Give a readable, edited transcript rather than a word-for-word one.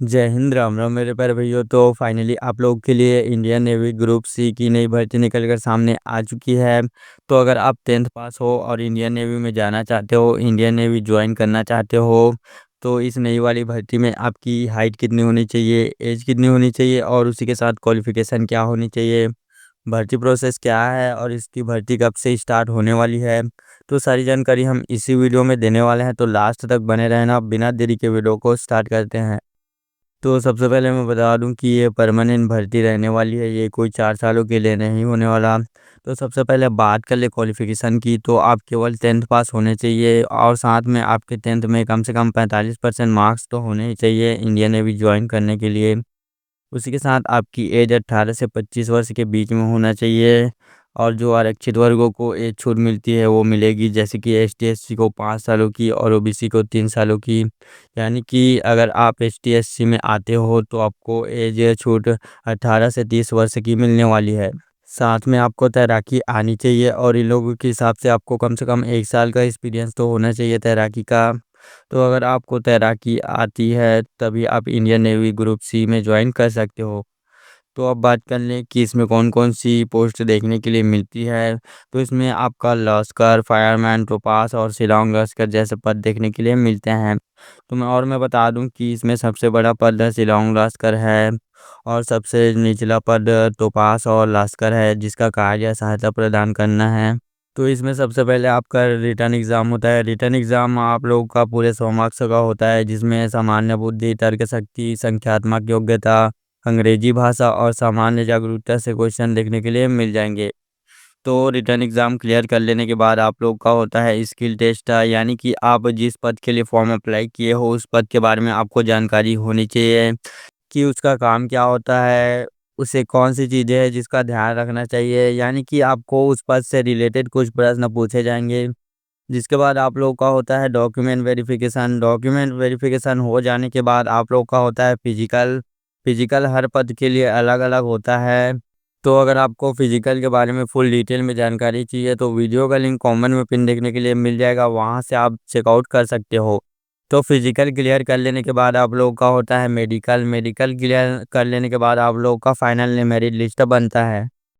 जय हिंद, राम राम मेरे प्यारे भैया। तो फाइनली आप लोगों के लिए इंडियन नेवी ग्रुप सी की नई भर्ती निकल कर सामने आ चुकी है। तो अगर आप 10th पास हो और इंडियन नेवी में जाना चाहते हो, इंडियन नेवी ज्वाइन करना चाहते हो, तो इस नई वाली भर्ती में आपकी हाइट कितनी होनी चाहिए, एज कितनी होनी चाहिए और उसी के साथ क्वालिफिकेशन क्या होनी चाहिए, भर्ती प्रोसेस क्या है और इसकी भर्ती कब से स्टार्ट होने वाली है, तो सारी जानकारी हम इसी वीडियो में देने वाले हैं। तो लास्ट तक बने रहना। बिना देरी के वीडियो को स्टार्ट करते हैं। तो सबसे पहले मैं बता दूं कि ये परमानेंट भर्ती रहने वाली है, ये कोई 4 सालों के लिए नहीं होने वाला। तो सबसे पहले बात कर ले क्वालिफिकेशन की, तो आप केवल 10th पास होने चाहिए और साथ में आपके 10th में कम से कम 45% मार्क्स तो होने ही चाहिए इंडियन नेवी ज्वाइन करने के लिए। उसी के साथ आपकी एज 18 से 25 वर्ष के बीच में होना चाहिए। और जो आरक्षित वर्गों को एज छूट मिलती है वो मिलेगी, जैसे कि ST SC को 5 सालों की और OBC को 3 सालों की। यानी कि अगर आप ST SC में आते हो तो आपको एज छूट 18 से 30 वर्ष की मिलने वाली है। साथ में आपको तैराकी आनी चाहिए और इन लोगों के हिसाब से आपको कम से कम 1 साल का एक्सपीरियंस तो होना चाहिए तैराकी का। तो अगर आपको तैराकी आती है तभी आप इंडियन नेवी ग्रुप सी में ज्वाइन कर सकते हो। तो अब बात कर लें कि इसमें कौन कौन सी पोस्ट देखने के लिए मिलती है। तो इसमें आपका लश्कर, फायरमैन, टोपास और शिलांग लश्कर जैसे पद देखने के लिए मिलते हैं। तो मैं बता दूं कि इसमें सबसे बड़ा पद शिलांग लश्कर है और सबसे निचला पद टोपास और लश्कर है, जिसका कार्य सहायता प्रदान करना है। तो इसमें सबसे पहले आपका रिटर्न एग्ज़ाम होता है। रिटर्न एग्ज़ाम आप लोगों का पूरे 100 मार्क्स का होता है, जिसमें सामान्य बुद्धि, तर्क शक्ति, संख्यात्मक योग्यता, अंग्रेजी भाषा और सामान्य जागरूकता से क्वेश्चन देखने के लिए मिल जाएंगे। तो रिटर्न एग्ज़ाम क्लियर कर लेने के बाद आप लोग का होता है स्किल टेस्ट, यानी कि आप जिस पद के लिए फॉर्म अप्लाई किए हो उस पद के बारे में आपको जानकारी होनी चाहिए कि उसका काम क्या होता है, उसे कौन सी चीज़ें हैं जिसका ध्यान रखना चाहिए। यानी कि आपको उस पद से रिलेटेड कुछ प्रश्न पूछे जाएंगे। जिसके बाद आप लोग का होता है डॉक्यूमेंट वेरिफिकेशन। डॉक्यूमेंट वेरिफिकेशन हो जाने के बाद आप लोग का होता है फिजिकल। फिजिकल हर पद के लिए अलग अलग होता है। तो अगर आपको फिजिकल के बारे में फुल डिटेल में जानकारी चाहिए तो वीडियो का लिंक कॉमन में पिन देखने के लिए मिल जाएगा, वहाँ से आप चेकआउट कर सकते हो। तो फिजिकल क्लियर कर लेने के बाद आप लोग का होता है मेडिकल। मेडिकल क्लियर कर लेने के बाद आप लोग का फाइनल मेरिट लिस्ट बनता है।